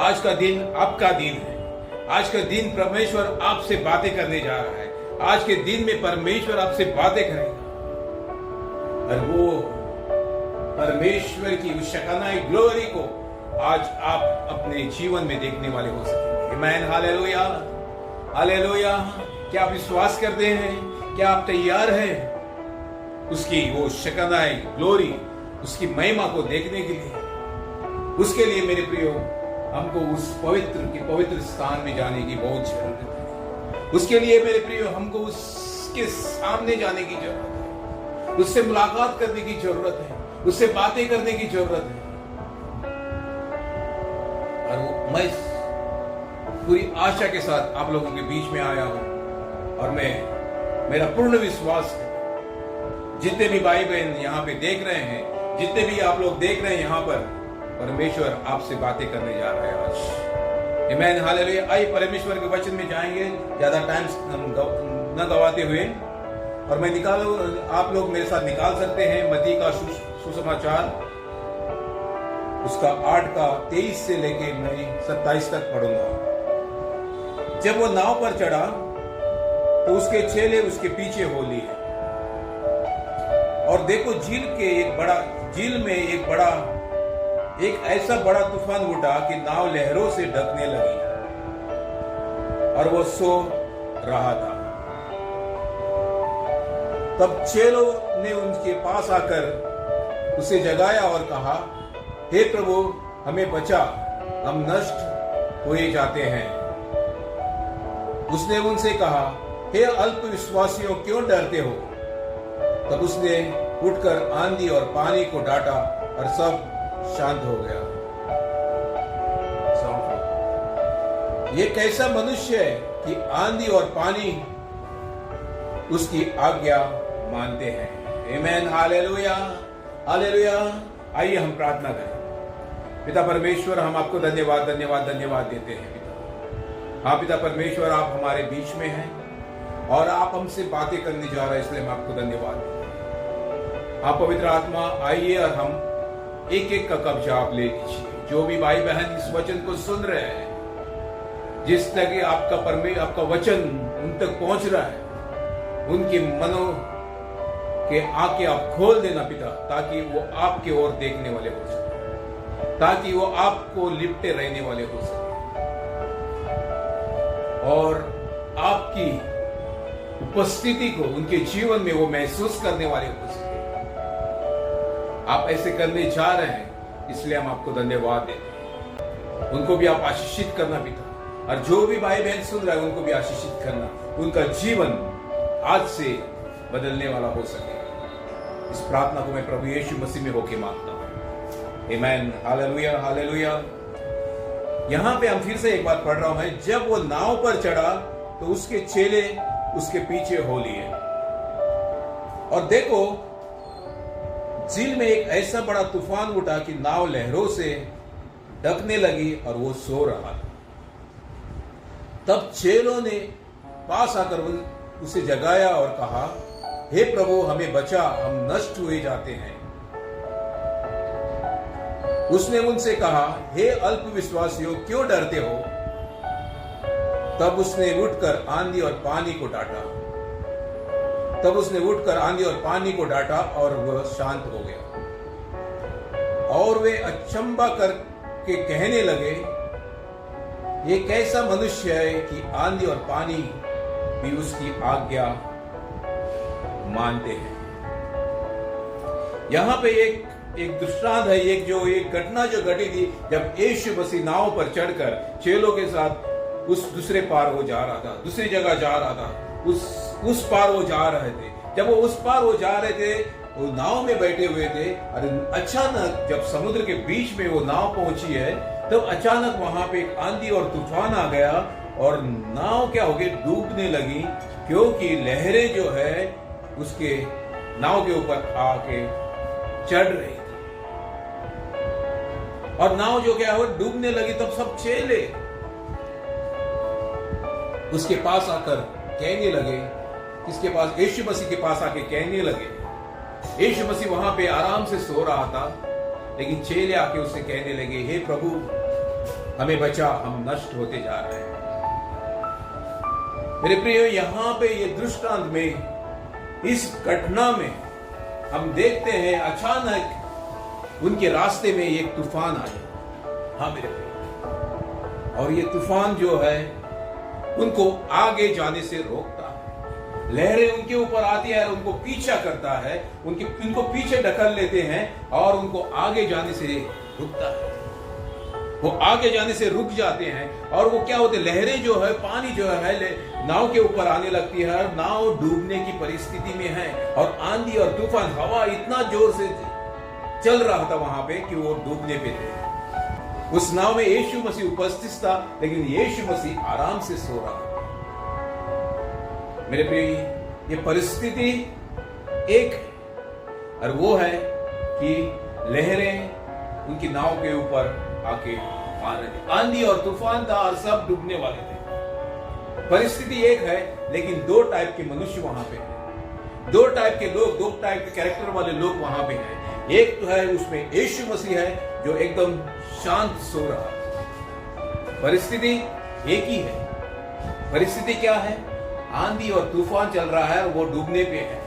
आज का दिन आपका दिन है। आज का दिन परमेश्वर आपसे बातें करने जा रहा है। आज के दिन में परमेश्वर आपसे बातें करेगा और वो परमेश्वर की उस शकानाई ग्लोरी को आज आप अपने जीवन में देखने वाले हो सकेंगे। आमीन, हालेलुया, हालेलुया। क्या आप विश्वास करते हैं? क्या आप तैयार हैं उसकी वो शकानाई ग्लोरी, उसकी महिमा को देखने के लिए? उसके लिए मेरे प्रियो, हमको उस पवित्र स्थान में जाने की बहुत जरूरत है। उसके लिए मेरे प्रियो, हमको उसके सामने जाने की जरूरत है, उससे मुलाकात करने की जरूरत है, उससे बातें करने की जरूरत है। और मैं पूरी आशा के साथ आप लोगों के बीच में आया हूं और मेरा पूर्ण विश्वास है, जितने भी भाई बहन यहाँ पे देख रहे हैं, जितने भी आप लोग देख रहे हैं यहाँ पर, परमेश्वर आपसे बातें करने जा रहा है आज। आमीन, हालेलुया। आइए परमेश्वर के वचन में जाएंगे ज्यादा टाइम न गवाते हुए। और मैं आप लोग मेरे साथ निकाल सकते हैं मत्ती का सुसमाचार, उसका 8 का 23 से लेके मैं 27 तक पढ़ूंगा। जब वो नाव पर चढ़ा तो उसके चेले उसके पीछे हो लिए, और देखो झील में एक ऐसा बड़ा तूफान उठा कि नाव लहरों से ढकने लगी और वो सो रहा था। तब चेलों ने उनके पास आकर उसे जगाया और कहा, हे प्रभु, हमें बचा, हम नष्ट हुए जाते हैं। उसने उनसे कहा, हे अल्प विश्वासियों, क्यों डरते हो? तब उसने उठकर आंधी और पानी को डांटा और सब शांत हो गया। ये कैसा मनुष्य है कि आंधी और पानी उसकी आज्ञा मानते हैं। आमीन, हालेलुया, हालेलुया। आइए हम प्रार्थना करें। पिता परमेश्वर, हम आपको धन्यवाद देते हैं पिता। हाँ पिता परमेश्वर, आप हमारे बीच में हैं और आप हमसे बातें करने जा रहे हैं, इसलिए हम आपको धन्यवाद देते हैं। आप पवित्र आत्मा आइए और हम एक एक का कब्जा आप ले लीजिए। जो भी भाई बहन इस वचन को सुन रहे हैं, जिस तरह के आपका वचन उन तक पहुंच रहा है, उनके मनों के आंखें आप खोल देना पिता, ताकि वो आपके ओर देखने वाले हो सके, ताकि वो आपको लिपटे रहने वाले हो सके और आपकी उपस्थिति को उनके जीवन में वो महसूस करने वाले हो सके। आप ऐसे करने जा रहे हैं, इसलिए हम आपको धन्यवाद देते हैं। उनको भी आप आशीषित करना पिता, और जो भी भाई बहन सुन रहे हैं उनको भी आशीषित करना, उनका जीवन आज से बदलने वाला हो सके। इस प्रार्थना को मैं प्रभु यीशु मसीह में होके मांगता हूं। आमीन, हालेलुया, हालेलुया। यहां पे हम फिर से एक बार पढ़ रहा हूं, जब वो नाव पर चढ़ा तो उसके चेले उसके पीछे हो लिए, और देखो झील में एक ऐसा बड़ा तूफान उठा कि नाव लहरों से ढकने लगी और वो सो रहा था। तब चेलों ने पास आकर उसे जगाया और कहा, हे प्रभु, हमें बचा, हम नष्ट हुए जाते हैं। उसने उनसे कहा, हे अल्प विश्वासियों, क्यों डरते हो? तब उसने उठकर आंधी और पानी को डांटा और वह शांत हो गया। और वे अचंभा करके कहने लगे, ये कैसा मनुष्य है कि आंधी और पानी भी उसकी आज्ञा मानते हैं। यहां पे एक दृष्टांत है, एक घटना जो घटी थी, जब यीशु मसीह नाव पर चढ़कर चेलों के साथ उस दूसरे पार वो जा रहा था, दूसरी जगह जा रहा था, उस पार वो जा रहे थे। जब वो उस पार वो जा रहे थे, वो नाव में बैठे हुए थे, और अचानक जब समुद्र के बीच में वो नाव पहुंची है, तब अचानक वहां पे एक आंधी और तूफान आ गया और नाव क्या हो गई, डूबने लगी, क्योंकि लहरें जो है उसके नाव के ऊपर आके चढ़ रही थी और नाव जो क्या हो डूबने लगी। तब सब चेले उसके पास आकर कहने लगे, किसके पास? यीशु मसीह के पास आके कहने लगे। यीशु मसीह वहां पे आराम से सो रहा था, लेकिन चेले आके उससे कहने लगे, हे प्रभु, हमें बचा, हम नष्ट होते जा रहे हैं। मेरे प्रियो, यहां पे ये दृष्टांत में, इस घटना में हम देखते हैं अचानक उनके रास्ते में एक तूफान आया। हाँ मेरे प्रियो, और ये तूफान जो है उनको आगे जाने से रोकता है। लहरें उनके ऊपर आती है और उनको पीछा करता है, उनको पीछे ढकल लेते हैं और उनको आगे जाने से रुकता है। वो आगे जाने से रुक जाते हैं और वो क्या होते, लहरें जो है, पानी जो है नाव के ऊपर आने लगती है और नाव डूबने की परिस्थिति में है। और आंधी और तूफान, हवा इतना जोर से चल रहा था वहां पे कि वो डूबने पे थे। उस नाव में यीशु मसीह उपस्थित था, लेकिन यीशु मसीह आराम से सो रहा था। मेरे प्रिय, ये परिस्थिति एक है, और वो है कि लहरें उनकी नाव के ऊपर आके मार रहे थे। आंधी और तूफान था और सब डूबने वाले थे। परिस्थिति एक है, लेकिन दो टाइप के मनुष्य वहां पे हैं। दो टाइप के लोग, दो टाइप के कैरेक्टर वाले लोग वहां पे हैं। एक तो है, उसमें यीशु मसीह है जो एकदम शांत सो रहा है। परिस्थिति एक ही है। परिस्थिति क्या है? आंधी और तूफान चल रहा है, वो डूबने पे है,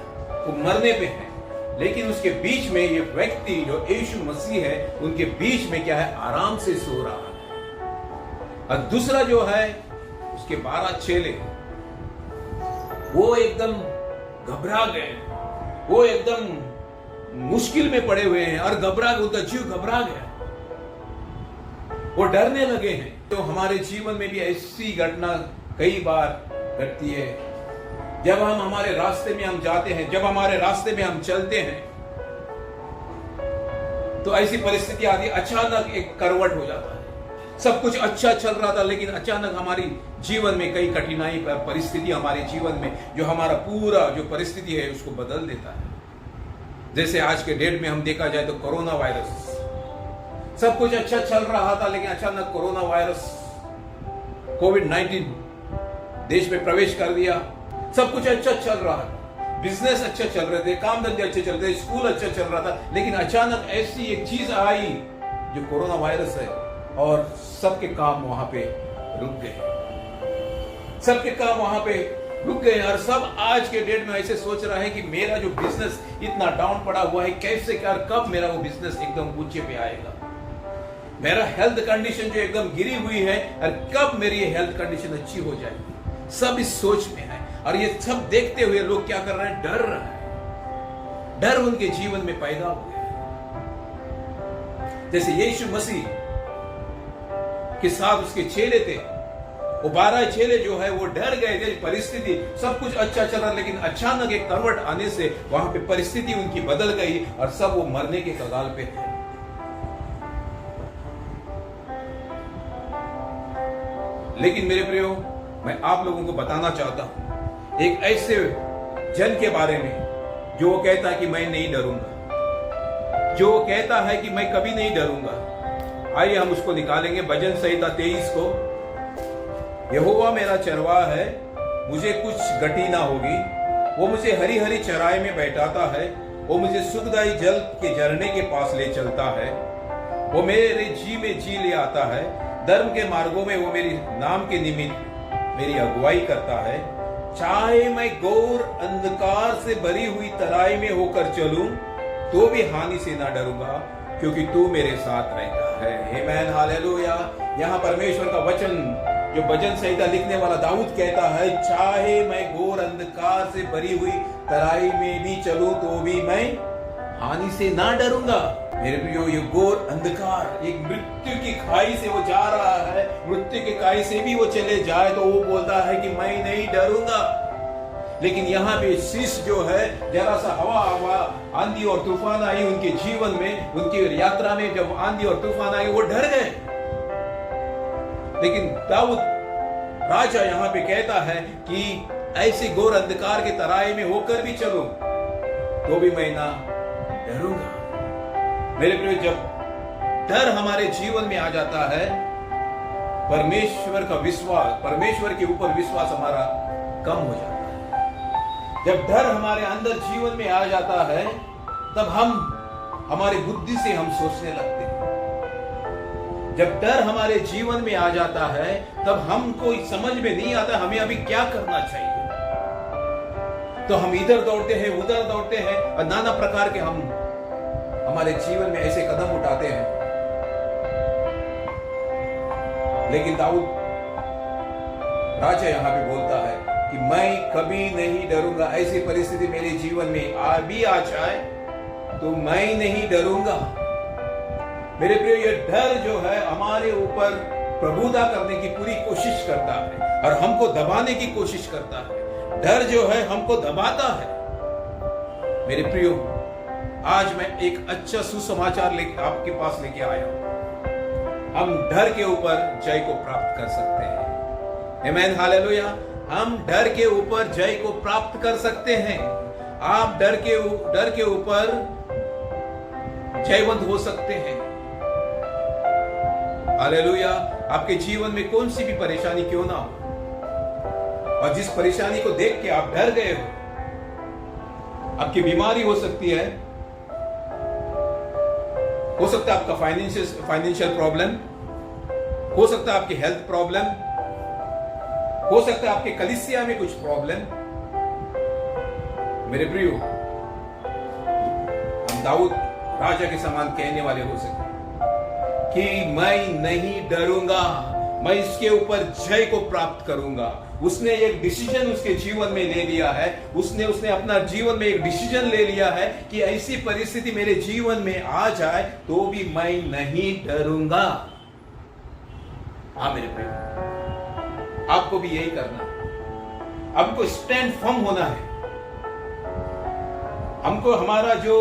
वो मरने पे है। लेकिन उसके बीच में ये व्यक्ति जो यीशु मसीह है, उनके बीच में क्या है? आराम से सो रहा है। और दूसरा जो है, उसके 12 चेले, वो एकदम घबरा गए, वो एकदम मुश्किल में पड़े हुए हैं और घबरा गए, उनका जीव घबरा गया, वो डरने लगे हैं। तो हमारे जीवन में भी ऐसी घटना कई बार घटती है। जब हम हमारे रास्ते में हम जाते हैं, जब हमारे रास्ते में हम चलते हैं, तो ऐसी परिस्थिति आती है, अचानक एक करवट हो जाता है। सब कुछ अच्छा चल रहा था, लेकिन अचानक हमारी जीवन में कई कठिनाई परिस्थिति हमारे जीवन में जो हमारा पूरा जो परिस्थिति है उसको बदल देता है। जैसे आज के डेट में हम देखा जाए तो कोरोना वायरस, सब कुछ अच्छा चल रहा था, लेकिन अचानक कोरोना वायरस कोविड-19 देश में प्रवेश कर दिया। सब कुछ अच्छा चल रहा था, बिजनेस अच्छा चल रहे थे, काम धंधे अच्छे चल रहे थे, स्कूल अच्छा चल रहा था, लेकिन अचानक ऐसी एक चीज आई जो कोरोना वायरस है, और सबके काम वहां पे रुक गए। सबके काम वहां पे रुक गए और सब आज के डेट में ऐसे सोच रहा है कि मेरा जो बिजनेस इतना डाउन पड़ा हुआ है, कैसे क्या, कब मेरा वो बिजनेस एकदम ऊंचे पे आएगा। मेरा हेल्थ कंडीशन जो एकदम गिरी हुई है, और कब मेरी हेल्थ कंडीशन अच्छी हो जाएगी। सब इस सोच में है, और ये सब देखते हुए लोग क्या कर रहे हैं? डर रहे हैं। डर उनके जीवन में पैदा हो गया। जैसे यीशु मसीह के साथ उसके चेले थे, वो 12 चेले जो है वो डर गए थे। परिस्थिति सब कुछ अच्छा चल रहा, लेकिन अचानक एक करवट आने से वहां पे परिस्थिति उनकी बदल गई और सब वो मरने के कगार पे थे। लेकिन मेरे प्रियो, मैं आप लोगों को बताना चाहता हूं एक ऐसे जन के बारे में जो कहता है कि मैं नहीं डरूंगा, जो कहता है कि मैं कभी नहीं डरूंगा। आइए हम उसको निकालेंगे, भजन संहिता 23 को। यहोवा मेरा चरवाहा है, मुझे कुछ घटी ना होगी। वो मुझे हरी हरी चराई में बैठाता है, वो मुझे सुखदायी जल के झरने के पास ले चलता है। वो मेरे जी में जी ले आता है, धर्म के मार्गों में वो मेरी नाम के निमित्त मेरी अगुवाई करता है। चाहे मैं घोर अंधकार से भरी हुई तराई में होकर चलूं, तो भी हानि से ना डरूंगा, क्योंकि तू मेरे साथ रहता है। आमीन, हालेलुया। यहाँ परमेश्वर का वचन जो भजन संहिता लिखने वाला दाऊद कहता है, चाहे मैं घोर अंधकार से भरी हुई तराई में भी चलूं, तो भी मैं हानि से ना डरूंगा। मेरे प्रियो, ये घोर अंधकार, एक मृत्यु की खाई से वो जा रहा है, मृत्यु की खाई से भी वो चले जाए तो वो बोलता है कि मैं नहीं डरूंगा। लेकिन यहाँ पे शीश जो है, जरा सा हवा आंधी और तूफान आई उनके जीवन में, उनकी यात्रा में जब आंधी और तूफान आई वो डर गए। लेकिन दाऊद राजा यहाँ पे कहता है कि ऐसी घोर अंधकार के तराई में होकर भी चलो तो भी मैं ना डरूंगा। मेरे प्रिय, जब डर हमारे जीवन में आ जाता है, परमेश्वर का विश्वास, परमेश्वर के ऊपर विश्वास हमारा कम हो जाता है। जब डर हमारे अंदर जीवन में आ जाता है, तब हम हमारी बुद्धि से हम सोचने लगते हैं। जब डर हमारे जीवन में आ जाता है तब हमको समझ में नहीं आता हमें अभी क्या करना चाहिए। तो हम इधर दौड़ते हैं, उधर दौड़ते हैं और नाना प्रकार के हम हमारे जीवन में ऐसे कदम उठाते हैं। लेकिन दाऊद राजा यहां पे बोलता है कि मैं कभी नहीं डरूंगा। ऐसी परिस्थिति मेरे जीवन में भी आ जाए तो मैं नहीं डरूंगा। मेरे प्रिय, ये डर जो है हमारे ऊपर प्रभुता करने की पूरी कोशिश करता है और हमको दबाने की कोशिश करता है। डर जो है हमको दबाता है। मेरे प्रियो, आज मैं एक अच्छा सुसमाचार लेके आपके पास लेके आया हूं। हम डर के ऊपर जय को प्राप्त कर सकते हैं। आमीन, हालेलुया। हम डर के ऊपर जय को प्राप्त कर सकते हैं। आप डर के ऊपर जयवंत हो सकते हैं। हालेलुया। आपके जीवन में कौन सी भी परेशानी क्यों ना हो, और जिस परेशानी को देख के आप डर गए हो, आपकी बीमारी हो सकती है, हो सकता है आपका फाइनेंशियल प्रॉब्लम, हो सकता है आपकी हेल्थ प्रॉब्लम, हो सकता है आपके कलीसिया में कुछ प्रॉब्लम। मेरे प्रियो, हम दाऊद राजा के समान कहने वाले हो सकते कि मैं नहीं डरूंगा, मैं इसके ऊपर जय को प्राप्त करूंगा। उसने एक डिसीजन उसके जीवन में ले लिया है। उसने अपना जीवन में एक डिसीजन ले लिया है कि ऐसी परिस्थिति मेरे जीवन में आ जाए तो भी मैं नहीं डरूंगा। हाँ मेरे प्रिय, आपको भी यही करना है। आपको स्टैंड फर्म होना है। हमको हमारा जो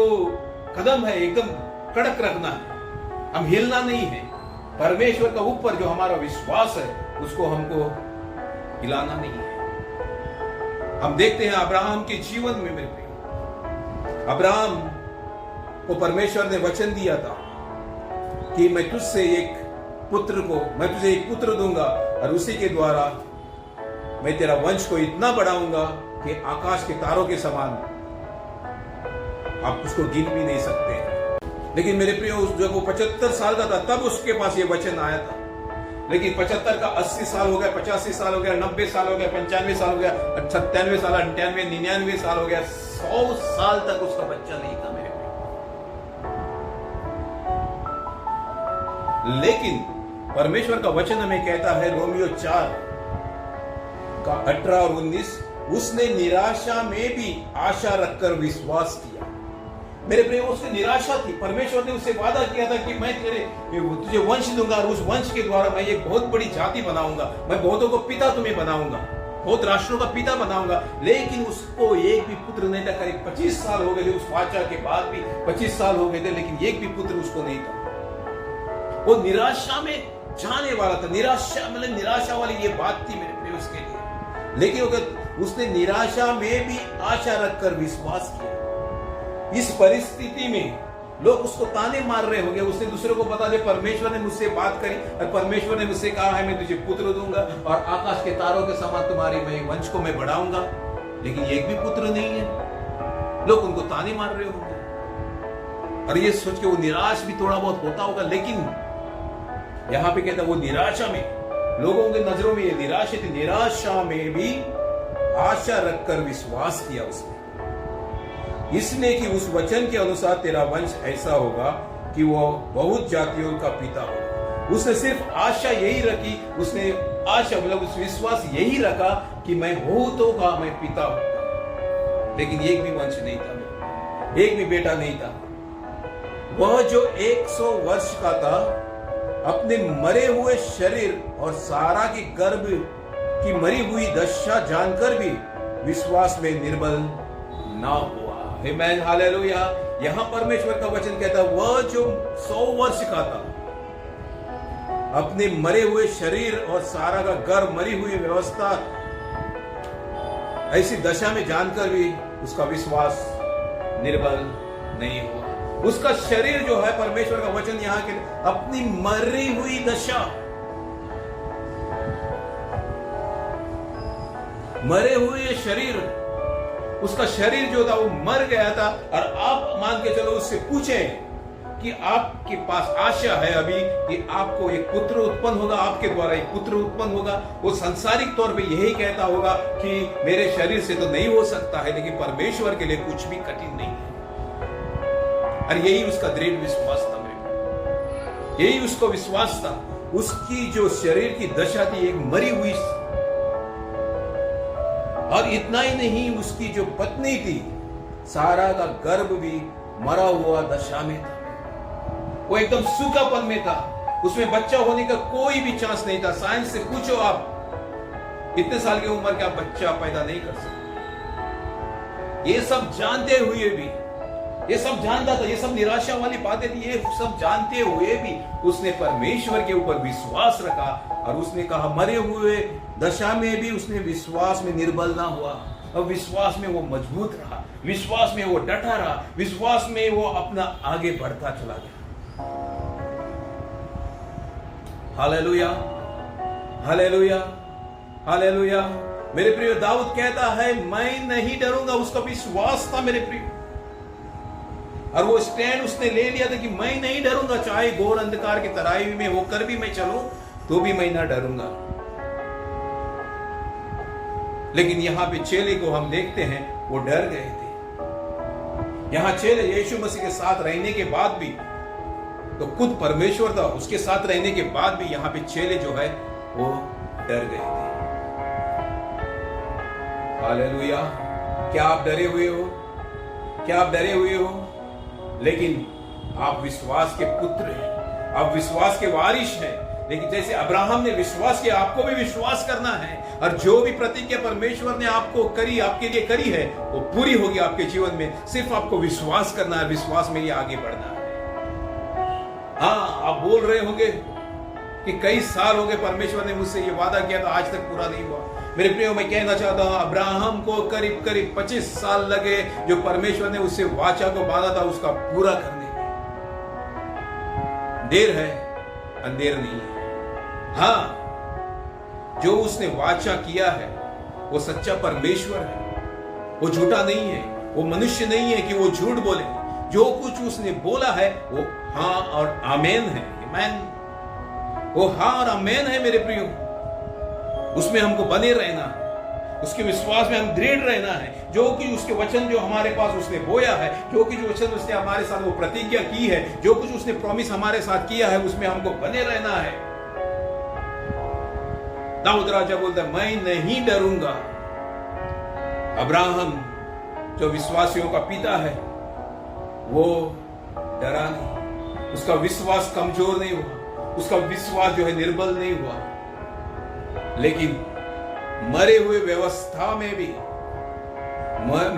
कदम है एकदम कड़क रखना है। हम हिलना नहीं है। परमेश्वर का ऊपर जो हमारा विश्वास है उसको हमको हिलाना नहीं है। हम देखते हैं अब्राहम के जीवन में, मेरे प्रिय, अब्राहम को परमेश्वर ने वचन दिया था कि मैं तुझसे एक तुझे एक पुत्र दूंगा और उसी के द्वारा मैं तेरा वंश को इतना बढ़ाऊंगा कि आकाश के तारों के समान आप उसको गिन भी नहीं सकते। लेकिन मेरे प्रियो, जब वो 75 साल का था तब उसके पास ये वचन आया था। लेकिन 75 का 80 साल हो गया, 85 साल हो गया, 90 साल हो गया, 95 साल हो गया, 97 साल, 98, 99 साल हो गया, 100 साल तक उसका बच्चा नहीं था मेरे प्रियो। लेकिन परमेश्वर का वचन हमें कहता है, रोमियो 4 का 18 और 19, उसने निराशा में भी आशा रखकर विश्वास किया। मेरे प्रिय, उसकी निराशा थी। परमेश्वर ने उससे वादा किया था कि मैं तुझे वंश दूंगा और उस वंश के द्वारा मैं एक बहुत बड़ी जाति बनाऊंगा, मैं बहुतों को पिता तुम्हें बनाऊंगा, बहुत राष्ट्रों का पिता बनाऊंगा। लेकिन उसको एक भी पुत्र नहीं था। करीब 25 साल हो गए थे उस वाचा के बाद भी, 25 साल हो गए थे, लेकिन एक भी पुत्र उसको नहीं था। वो निराशा में जाने वाला था। निराशा वाली ये बात थी मेरे प्रिय उसके लिए। लेकिन उसने निराशा में भी आशा रखकर विश्वास किया। इस परिस्थिति में लोग उसको ताने मार रहे होंगे, उसने दूसरे को बता दिया परमेश्वर ने मुझसे बात करी और परमेश्वर ने मुझसे कहा है मैं तुझे पुत्र दूंगा और आकाश के तारों के समान तुम्हारी मैं वंश को मैं बढ़ाऊंगा। लेकिन एक भी पुत्र नहीं है। लोग उनको ताने मार रहे होंगे और ये सोच के वो निराश भी थोड़ा बहुत होता होगा। लेकिन यहां पे कहता है वो निराशा में, लोगों के नजरों में ये निराशा थी, निराशा में भी आशा रखकर विश्वास किया उसने, इसलिए कि उस वचन के अनुसार तेरा वंश ऐसा होगा कि वो बहुत जातियों का पिता होगा। उसने सिर्फ आशा यही रखी, उसने आशा उस विश्वास यही रखा कि मैं बहुतों का मैं पिता होगा। लेकिन एक भी वंश नहीं था, एक भी बेटा नहीं था। वह जो 100 वर्ष का था अपने मरे हुए शरीर और सारा की गर्भ की मरी हुई दशा जानकर भी विश्वास में निर्बल ना हुआ। आमीन, हालेलुया। यहां परमेश्वर का वचन कहता है वह जो 100 वर्ष का था अपने मरे हुए शरीर और सारा का गर्भ, मरी हुई व्यवस्था, ऐसी दशा में जानकर भी उसका विश्वास निर्बल नहीं हुआ। उसका शरीर जो है, परमेश्वर का वचन यहां के अपनी मरी हुई दशा, मरे हुए शरीर, उसका शरीर जो था वो मर गया था। और आप मान के चलो उससे पूछें कि आपके पास आशा है अभी कि आपको एक पुत्र उत्पन्न होगा, आपके द्वारा एक पुत्र उत्पन्न होगा। वो सांसारिक तौर पे यही कहता होगा कि मेरे शरीर से तो नहीं हो सकता है, लेकिन परमेश्वर के लिए कुछ भी कठिन नहीं है। और यही उसका दृढ़ विश्वास था मेरे, यही उसको विश्वास था। उसकी जो शरीर की दशा थी एक मरी हुई, और इतना ही नहीं, उसकी जो पत्नी थी सारा का गर्भ भी मरा हुआ दशा में था। वो एकदम सूखापन में था, उसमें बच्चा होने का कोई भी चांस नहीं था। साइंस से पूछो आप, इतने साल की उम्र के आप बच्चा पैदा नहीं कर सकते। ये सब जानते हुए भी, ये सब जानता था, ये सब निराशा वाली बातें थी, ये सब जानते हुए भी उसने परमेश्वर के ऊपर विश्वास रखा। और उसने कहा, मरे हुए दशा में भी उसने विश्वास में निर्बल ना हुआ, और विश्वास में वो मजबूत रहा, विश्वास में वो डटा रहा, विश्वास में वो अपना आगे बढ़ता चला गया। Hallelujah, hallelujah, hallelujah. मेरे प्रिय, दाऊद कहता है मैं नहीं डरूंगा। उसका विश्वास था मेरे प्रिय, और वो स्टैंड उसने ले लिया था कि मैं नहीं डरूंगा, चाहे घोर अंधकार की तराई में होकर भी मैं चलूं तो भी मैं ना डरूंगा। लेकिन यहां पे चेले को हम देखते हैं वो डर गए थे। यहां चेले यीशु मसीह के साथ रहने के बाद भी, तो खुद परमेश्वर था, उसके साथ रहने के बाद भी यहां पे चेले जो है वो डर गए थे। हालेलुया। क्या आप डरे हुए हो? क्या आप डरे हुए हो? लेकिन आप विश्वास के पुत्र हैं, आप विश्वास के वारिस हैं। लेकिन जैसे अब्राहम ने विश्वास किया, आपको भी विश्वास करना है, और जो भी प्रतिज्ञा परमेश्वर ने आपको करी, आपके लिए करी है, वो पूरी होगी आपके जीवन में। सिर्फ आपको विश्वास करना है, विश्वास में ही आगे बढ़ना है। हाँ, आप बोल रहे होंगे कि कई साल हो गए परमेश्वर ने मुझसे ये वादा किया था, आज तक पूरा नहीं हुआ। मेरे प्रियो, मैं कहना चाहता हूं, अब्राहम को करीब करीब 25 साल लगे, जो परमेश्वर ने उससे वाचा को बांधा था उसका पूरा करने में। देर है, अंधेर नहीं है। हाँ, जो उसने वाचा किया है वो सच्चा परमेश्वर है, वो झूठा नहीं है, वो मनुष्य नहीं है कि वो झूठ बोले। जो कुछ उसने बोला है वो हाँ और आमेन है। आमेन, वो हाँ और आमेन है मेरे प्रियो। उसमें हमको बने रहना है, उसके विश्वास में हम दृढ़ रहना है। जो कि उसके वचन जो हमारे पास उसने बोया है, जो कि जो वचन उसने हमारे साथ वो प्रतिज्ञा की है, जो कुछ उसने प्रॉमिस हमारे साथ किया है, उसमें हमको बने रहना है। दाऊद राजा बोलता है मैं नहीं डरूंगा। अब्राहम जो विश्वासियों का पिता है वो डरा नहीं, उसका विश्वास कमजोर नहीं हुआ, उसका विश्वास जो है निर्बल नहीं हुआ। लेकिन मरे हुए व्यवस्था में भी,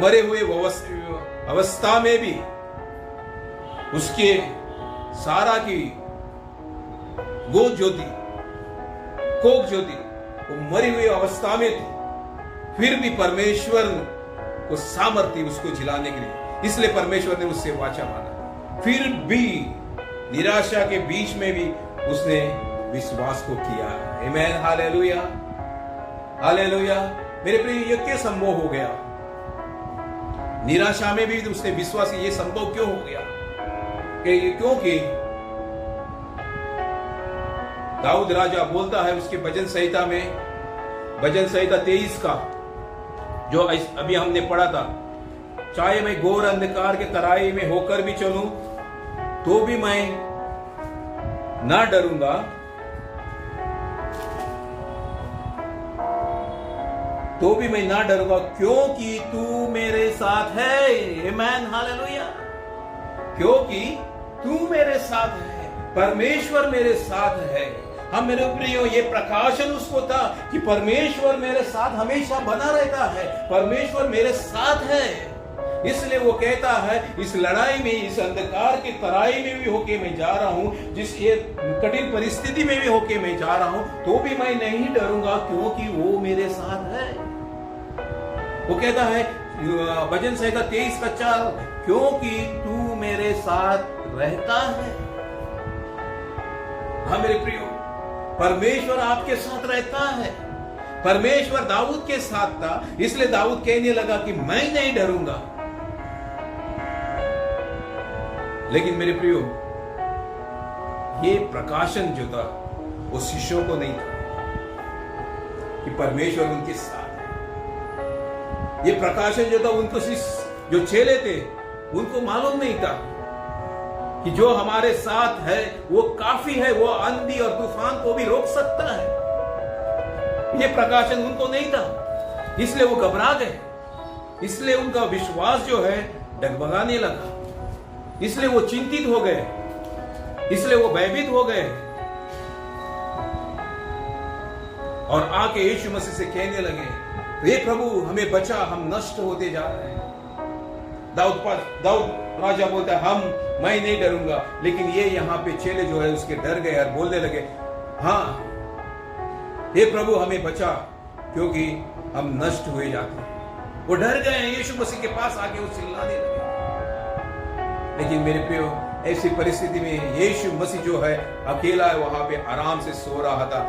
मरे हुए अवस्था में भी उसके सारा की गोद जो थी, कोख जो थी, वो मरी हुई अवस्था में थी, फिर भी परमेश्वर को सामर्थ्य उसको जिलाने के लिए, इसलिए परमेश्वर ने उससे वाचा माना। फिर भी निराशा के बीच में भी उसने विश्वास को किया। आमेन, हालेलुया, हालेलुया। मेरे प्रिय, ये क्या संभव हो गया? निराशा में भी उसने विश्वास किया। ये संभव क्यों हो गया? क्योंकि दाऊद राजा बोलता है उसके भजन संहिता में, भजन संहिता 23 का जो अभी हमने पढ़ा था, चाहे मैं घोर अंधकार के तराई में होकर भी चलूं तो भी मैं ना डरूंगा, तो भी मैं ना डरूंगा क्योंकि तू मेरे साथ है। आमेन, हालेलुया। क्योंकि तू मेरे साथ है, परमेश्वर मेरे साथ है। हम मेरे प्रियो, ये प्रकाशन उसको था कि परमेश्वर मेरे साथ हमेशा बना रहता है, परमेश्वर मेरे साथ है। इसलिए वो कहता है इस लड़ाई में, इस अंधकार की तराई में भी होके मैं जा रहा हूं, जिस ये कठिन परिस्थिति में भी होके मैं जा रहा हूं, तो भी मैं नहीं डरूंगा क्योंकि वो मेरे साथ है। वो कहता है भजन संहिता 23 का 4, क्योंकि तू मेरे साथ रहता है। हाँ मेरे प्रियो, परमेश्वर आपके साथ रहता है। परमेश्वर दाऊद के साथ था, इसलिए दाऊद कहने लगा कि मैं नहीं डरूंगा। लेकिन मेरे प्रियो, ये प्रकाशन जो था वो शिष्यों को नहीं था कि परमेश्वर उनके साथ है। ये प्रकाशन जो था उनको जो चेले थे उनको मालूम नहीं था कि जो हमारे साथ है वो काफी है, वो आंधी और तूफान को भी रोक सकता है। ये प्रकाशन उनको नहीं था, इसलिए वो घबरा गए, इसलिए उनका विश्वास जो है डगमगाने लगा, इसलिए वो चिंतित हो गए, इसलिए वो भयभीत हो गए और आके यीशु मसीह से कहने लगे, हे प्रभु हमें बचा, हम नष्ट होते जा रहे हैं। दाऊद राजा बोलता है मैं नहीं डरूंगा, लेकिन ये यहाँ पे चेले जो है उसके डर गए और बोलने लगे, हाँ हे प्रभु हमें बचा, क्योंकि हम नष्ट हुए जाते हैं। वो डर गए हैं, यीशु मसीह के पास आके वो चिल्लाने लगे। लेकिन मेरे प्रियो, ऐसी परिस्थिति में यीशु मसीह जो है अकेला है, वहां पे आराम से सो रहा था।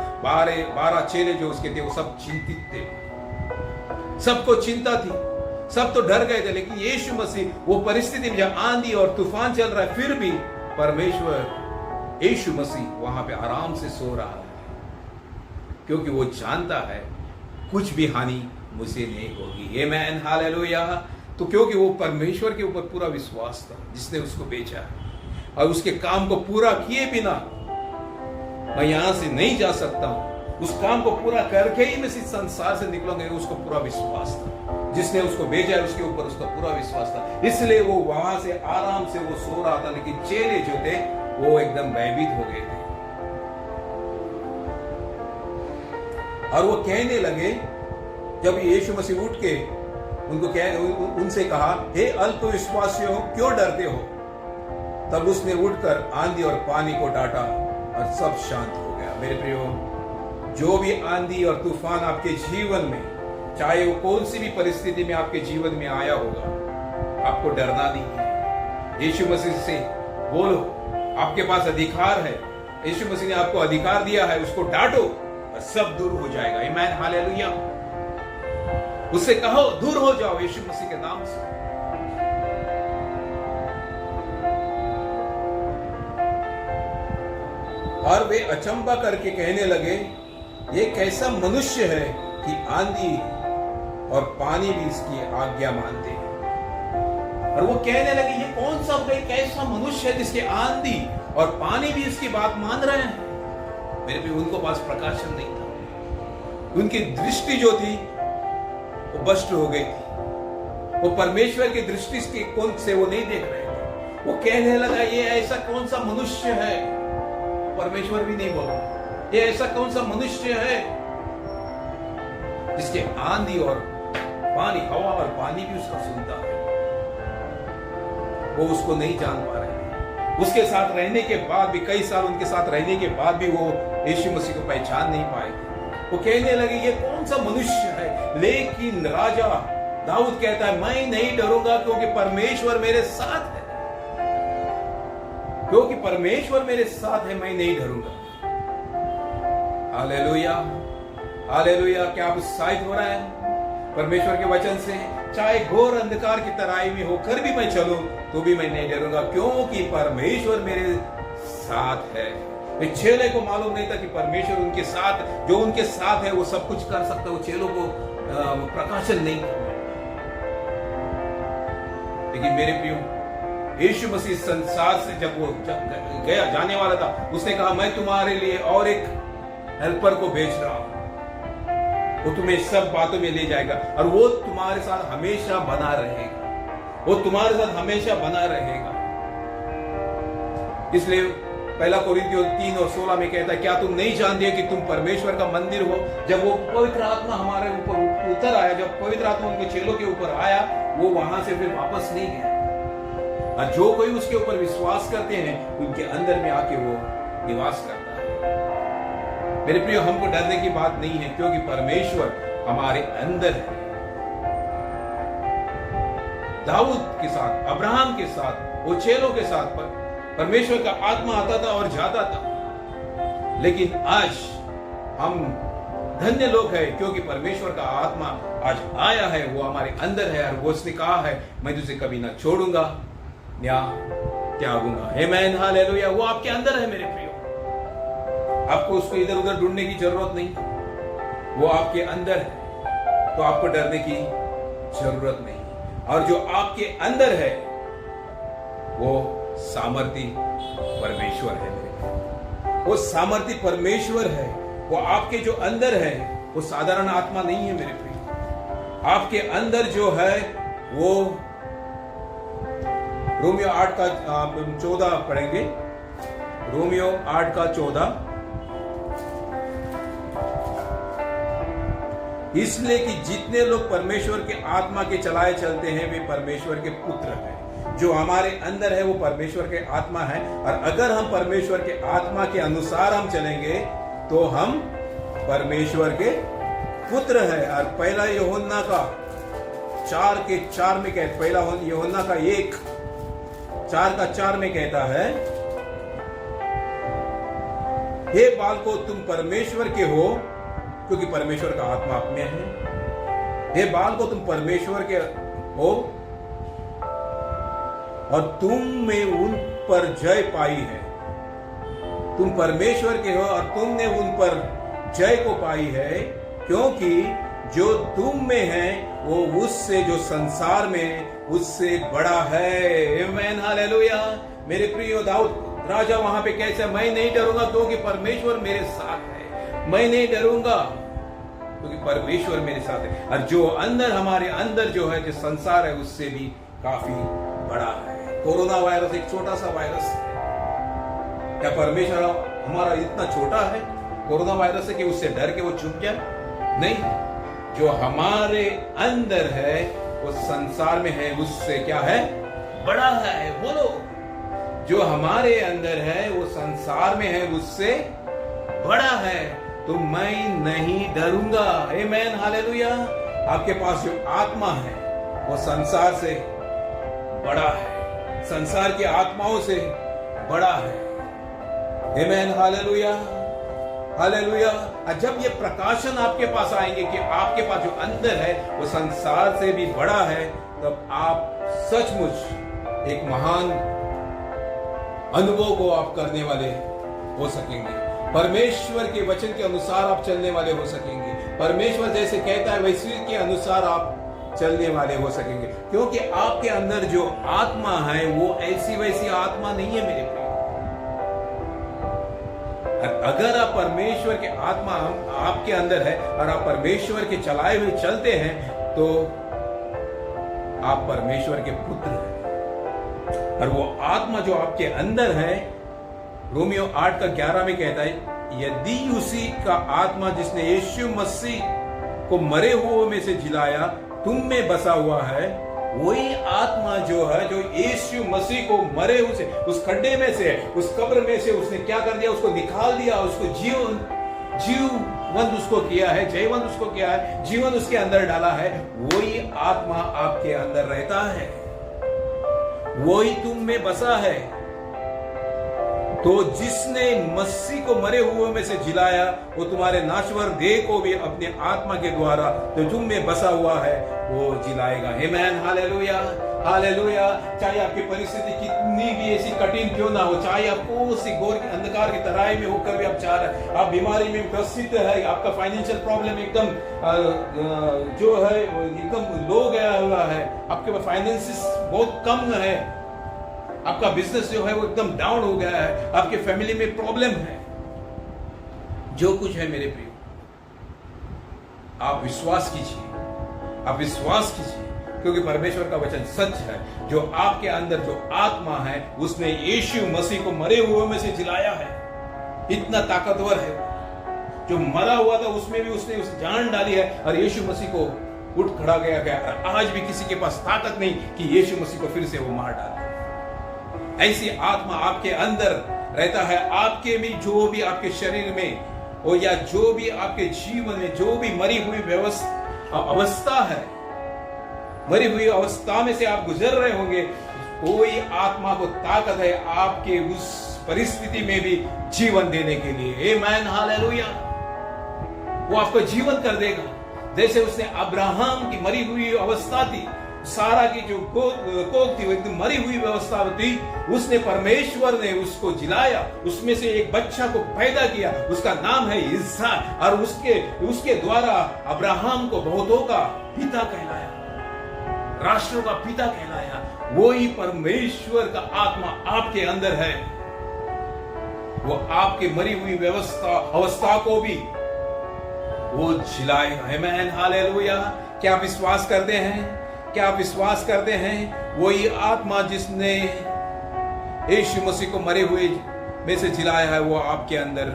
12 चेले जो उसके थे वो सब चिंतित थे, सबको चिंता थी, सब तो डर गए थे। लेकिन यीशु मसीह वो परिस्थिति में जब आंधी और तूफान चल रहा है, फिर भी परमेश्वर यीशु मसीह वहां पे आराम से सो रहा है, क्योंकि वो जानता है कुछ भी हानि मुझे नहीं होगी। आमेन, हालेलुया। तो क्योंकि वो परमेश्वर के ऊपर पूरा विश्वास था जिसने उसको बेचा है, और उसके काम को पूरा किए बिना मैं यहां से नहीं जा सकता हूं, उस काम को पूरा करके ही मैं इस संसार से निकलूंगा, उसको पूरा विश्वास था। जिसने उसको भेजा है उसके ऊपर उसका पूरा विश्वास था, इसलिए वो वहां से आराम से वो सो रहा था। लेकिन चेले जो थे वो एकदम भयभीत हो गए थे और वो कहने लगे, जब यीशु मसीह उठ के उनसे कहा, हे अल्पविश्वासियों क्यों डरते हो? तब उसने उठकर आंधी और पानी को डांटा और सब शांत हो गया। मेरे प्रियो, जो भी आंधी और तूफान आपके जीवन में, चाहे वो कौन सी भी परिस्थिति में आपके जीवन में आया होगा, आपको डरना नहीं है। यीशु मसीह से बोलो, आपके पास अधिकार है, यीशु मसीह ने आपको अधिकार दिया है, उसको डांटो और सब दूर हो जाएगा। आमीन, हालेलुया। उससे कहो दूर हो जाओ यीशु मसीह के नाम से। और वे अचंबा करके कहने लगे, ये कैसा मनुष्य है कि आंधी और पानी भी इसकी आज्ञा मानते हैं। और वो कहने लगे, ये कौन सा कैसा मनुष्य है जिसके आंधी और पानी भी इसकी बात मान रहे हैं। मेरे भी उनको पास प्रकाशन नहीं था, उनकी दृष्टि जो थी वो भ्रष्ट हो गई थी, वो परमेश्वर की दृष्टि के कोण से वो नहीं देख रहे थे। वो कहने लगा, ये ऐसा कौन सा मनुष्य है, परमेश्वर भी नहीं बोल, ये ऐसा कौन सा मनुष्य है जिसके आंधी और पानी, हवा और पानी भी उसका सुनता है। वो उसको नहीं जान पा रहे, उसके साथ रहने के बाद भी, कई साल उनके साथ रहने के बाद भी वो यीशु मसीह को पहचान नहीं पाए। वो कहने लगे, ये कौन सा मनुष्य है। लेकिन राजा दाऊद कहता है, मैं नहीं डरूंगा क्योंकि परमेश्वर मेरे साथ है, क्योंकि परमेश्वर मेरे साथ है, मैं नहीं डरूंगा। Hallelujah, hallelujah. क्या आप उत्साहित हो रहे हैं परमेश्वर के वचन से? चाहे घोर अंधकार की तराई में होकर भी मैं चलूं तो भी मैं नहीं डरूंगा, क्योंकि परमेश्वर मेरे साथ है। इस चेले को मालूम नहीं था कि परमेश्वर उनके साथ, जो उनके साथ है वो सब कुछ कर सकता है। वो चेलों को प्रकाशन नहीं था। लेकिन मेरे प्रियो, यीशु मसीह संसार से जब वो गया, जाने वाला था, उसने कहा, मैं तुम्हारे लिए और एक हेल्पर को भेज रहा हूं, वो तुम्हें सब बातों में ले जाएगा और वो तुम्हारे साथ हमेशा बना रहेगा, वो तुम्हारे साथ हमेशा बना रहेगा। इसलिए 1 कोरिन्थियों 3 और 16 में कहता है, क्या तुम नहीं जानते कि तुम परमेश्वर का मंदिर हो? जब वो पवित्र आत्मा हमारे ऊपर उतर आया, जब पवित्र आत्मा उनके चेलों के ऊपर आया, वो वहां से फिर वापस नहीं गया। और जो कोई उसके ऊपर विश्वास करते हैं, उनके अंदर में आके वो निवास करता है। मेरे प्रियो, हमको डरने की बात नहीं है, क्योंकि परमेश्वर हमारे अंदर है। दाऊद के साथ, अब्राहम के साथ, वो चेलों के साथ परमेश्वर का आत्मा आता था और जाता था। लेकिन आज हम धन्य लोग हैं, क्योंकि परमेश्वर का आत्मा आज आया है, वो हमारे अंदर है, और वो उसने कहा है, मैं तुझे कभी ना छोड़ूंगा या त्यागूंगा। आमीन, हालेलुया। वो आपके अंदर है मेरे प्रियो। आपको उसको इधर उधर ढूंढने की जरूरत नहीं, वो आपके अंदर है, तो आपको डरने की जरूरत नहीं। और जो आपके अंदर है वो सामर्थी परमेश्वर है मेरे भाई। वो सामर्थी परमेश्वर है, वो आपके जो अंदर है वो साधारण आत्मा नहीं है मेरे भाई। आपके अंदर जो है वो रोमियो 8 का 14 पढ़ेंगे। रोमियो 8 का 14। इसलिए कि जितने लोग परमेश्वर के आत्मा के चलाए चलते हैं वे परमेश्वर के पुत्र हैं। जो हमारे अंदर है वो परमेश्वर के आत्मा है, और अगर हम परमेश्वर के आत्मा के अनुसार हम चलेंगे तो हम परमेश्वर के पुत्र है। और पहला यूहन्ना का 4 में कहता, पहला यूहन्ना का 4 में कहता है, हे बालकों तुम परमेश्वर के हो क्योंकि परमेश्वर का आत्मा आप में है। हे बालकों तुम परमेश्वर के हो और तुम में उन पर जय पाई है। तुम परमेश्वर के हो और तुमने उन पर जय को पाई है, क्योंकि जो तुम में है वो उससे जो संसार में उससे बड़ा है। आमीन, हालेलुया। मेरे प्रिय दाऊद राजा वहां पे कैसे, मैं नहीं डरूंगा क्योंकि परमेश्वर मेरे साथ है। मैं नहीं डरूंगा क्योंकि परमेश्वर मेरे साथ है। और जो अंदर हमारे अंदर जो है, जो संसार है उससे भी काफी बड़ा है। कोरोना वायरस एक छोटा सा वायरस है। क्या परमेश्वर हमारा इतना छोटा है कोरोना वायरस से कि उससे डर के वो चुप जाए? नहीं, जो हमारे अंदर है वो संसार में है उससे क्या है, बड़ा है। बोलो, जो हमारे अंदर है वो संसार में है उससे बड़ा है, तो मैं नहीं डरूंगा। आमीन, हालेलुया। आपके पास जो आत्मा है वो संसार से बड़ा है, संसार की आत्माओं से बड़ा है। आमीन, हालेलुया, हालेलुया। और जब ये प्रकाशन आपके पास आएंगे कि आपके पास जो अंदर है वो संसार से भी बड़ा है, तब आप सचमुच एक महान अनुभव को आप करने वाले हो सकेंगे। परमेश्वर के वचन के अनुसार आप चलने वाले हो सकेंगे। परमेश्वर जैसे कहता है वैसे के अनुसार आप चलने वाले हो सकेंगे, क्योंकि आपके अंदर जो आत्मा है वो ऐसी वैसी आत्मा नहीं है मेरे प्रिय। अगर आप परमेश्वर के आत्मा आपके अंदर है और आप परमेश्वर के चलाए हुए चलते हैं तो आप परमेश्वर के पुत्र हैं। और वो आत्मा जो आपके अंदर है, रोमियो 8 का 11 में कहता है, यदि उसी का आत्मा जिसने यीशु मसीह को मरे हुए में से जिलाया तुम में बसा हुआ है, वही आत्मा जो है जो यीशु मसीह को मरे हुए से उस खड्डे में से, उस कब्र में से उसने क्या कर दिया, उसको निकाल दिया, उसको जीवंत उसको किया है, जयवंत उसको किया है, जीवन उसके अंदर डाला है। वही आत्मा आपके अंदर रहता है, वही तुम में बसा है। तो जिसने मसीह को मरे हुए में से जिलाया वो तुम्हारे नाश्वर देह को भी अपने आत्मा के द्वारा तो तुम में बसा हुआ है वो जिलाएगा। आमीन, हालेलुया, हालेलुया। चाहे आपकी परिस्थिति कितनी भी ऐसी कठिन क्यों ना हो, चाहे आपको उसी घोर के अंधकार की तराई में होकर भी आप चाह रहे, आप बीमारी में ग्रसित है, आपका फाइनेंशियल प्रॉब्लम एकदम जो है एकदम लो गया हुआ है, आपके फाइनेंसिस बहुत कम है, आपका बिजनेस जो है वो एकदम डाउन हो गया है, आपके फैमिली में प्रॉब्लम है, जो कुछ है मेरे प्रिय, आप विश्वास कीजिए, आप विश्वास कीजिए, क्योंकि परमेश्वर का वचन सच है। जो आपके अंदर जो आत्मा है उसने यीशु मसीह को मरे हुए में से जिलाया है। इतना ताकतवर है, जो मरा हुआ था उसमें भी उसने उस जान डाली है और यीशु मसीह को उठ खड़ा गया। और आज भी किसी के पास ताकत नहीं कि यीशु मसीह को फिर से वो मार डाले। ऐसी आत्मा आपके अंदर रहता है। आपके भी जो भी आपके शरीर में हो या जो भी आपके जीवन में जो भी मरी हुई अवस्था है, मरी हुई अवस्था में से आप गुजर रहे होंगे, कोई आत्मा को ताकत है आपके उस परिस्थिति में भी जीवन देने के लिए। आमीन, हालेलुया। वो आपको जीवन कर देगा। जैसे उसने अब्राहम की मरी हुई अवस्था थी, सारा की जो कोख थी वो एकदम मरी हुई व्यवस्था थी, उसने परमेश्वर ने उसको जिलाया, उसमें से एक बच्चा को पैदा किया, उसका नाम है इसहाक, और उसके द्वारा अब्राहम को बहुतों का पिता कहलाया, राष्ट्रों का पिता कहलाया। वो ही परमेश्वर का आत्मा आपके अंदर है, वो आपके मरी हुई अवस्था को भी वो जिलाएगा। आमीन, हालेलुया। क्या आप विश्वास करते हैं? क्या आप विश्वास करते हैं? वही आत्मा जिसने यीशु मसीह को मरे हुए में से जिलाया है, वो आपके अंदर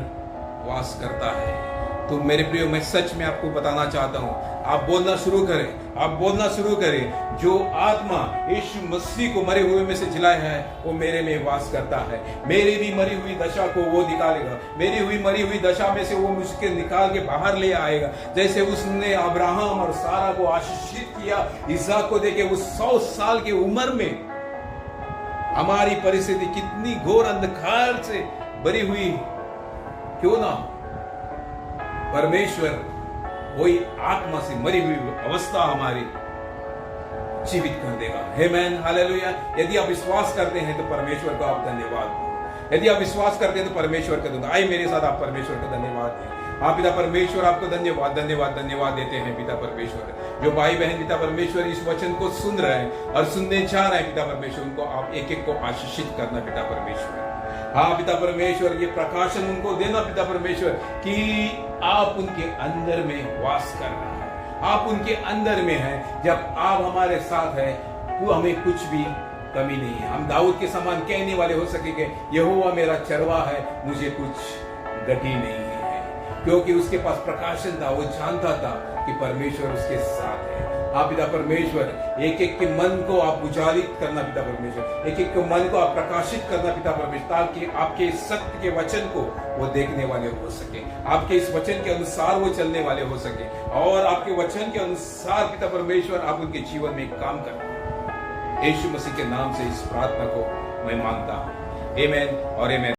वास करता है। तो मेरे प्रियो, मैं सच में आपको बताना चाहता हूं, आप बोलना शुरू करें, आप बोलना शुरू करें, जो आत्मा यीशु मसीह को मरे हुए में से जिलाया है वो मेरे में वास करता है। मेरी भी मरी हुई दशा को वो निकालेगा, मेरी हुई मरी हुई दशा में से वो मुझको निकाल के बाहर ले आएगा। जैसे उसने अब्राहम और सारा को आशीषित किया, इसहाक को देके उस 100 साल की उम्र में हमारी परिस्थिति कितनी घोर अंधकार से भरी हुई क्यों ना, परमेश्वर वही आत्मा से मरी हुई अवस्था हमारी जीवित कर देगा। आमीन, हालेलुया। यदि आप विश्वास करते हैं तो परमेश्वर को आप धन्यवाद दो। यदि आप विश्वास करते हैं तो परमेश्वर का दूंगा। आइए मेरे साथ आप परमेश्वर का धन्यवाद दें। हाँ पिता परमेश्वर, आपको धन्यवाद धन्यवाद धन्यवाद देते हैं पिता परमेश्वर। जो भाई बहन पिता परमेश्वर इस वचन को सुन रहे हैं और सुनने चाह रहे हैं पिता परमेश्वर, उनको आप एक एक को आशीषित करना पिता परमेश्वर। हाँ पिता परमेश्वर, ये प्रकाशन उनको देना पिता परमेश्वर कि आप उनके अंदर में वास कर रहे हैं, आप उनके अंदर में हैं। जब आप हमारे साथ हैं तो हमें कुछ भी कमी नहीं है। हम दाऊद के समान कहने वाले हो सकेंगे, यहोवा मेरा चरवाहा है, मुझे कुछ घटी नहीं है, क्योंकि उसके पास प्रकाशन था। वो जानता था कि परमेश्वर उसके साथ है। हाँ पिता परमेश्वर, एक एक के मन को आप उजालित करना पिता परमेश्वर, एक एक के मन को आप प्रकाशित करना पिता परमेश्वर, ताकि आपके सत्य के वचन को वो देखने वाले हो सके, आपके इस वचन के अनुसार वो चलने वाले हो सके, और आपके वचन के अनुसार पिता परमेश्वर आप उनके जीवन में काम करना। यीशु मसीह के नाम से इस प्रार्थना को मैं मांगता हूँ। आमीन और आमीन।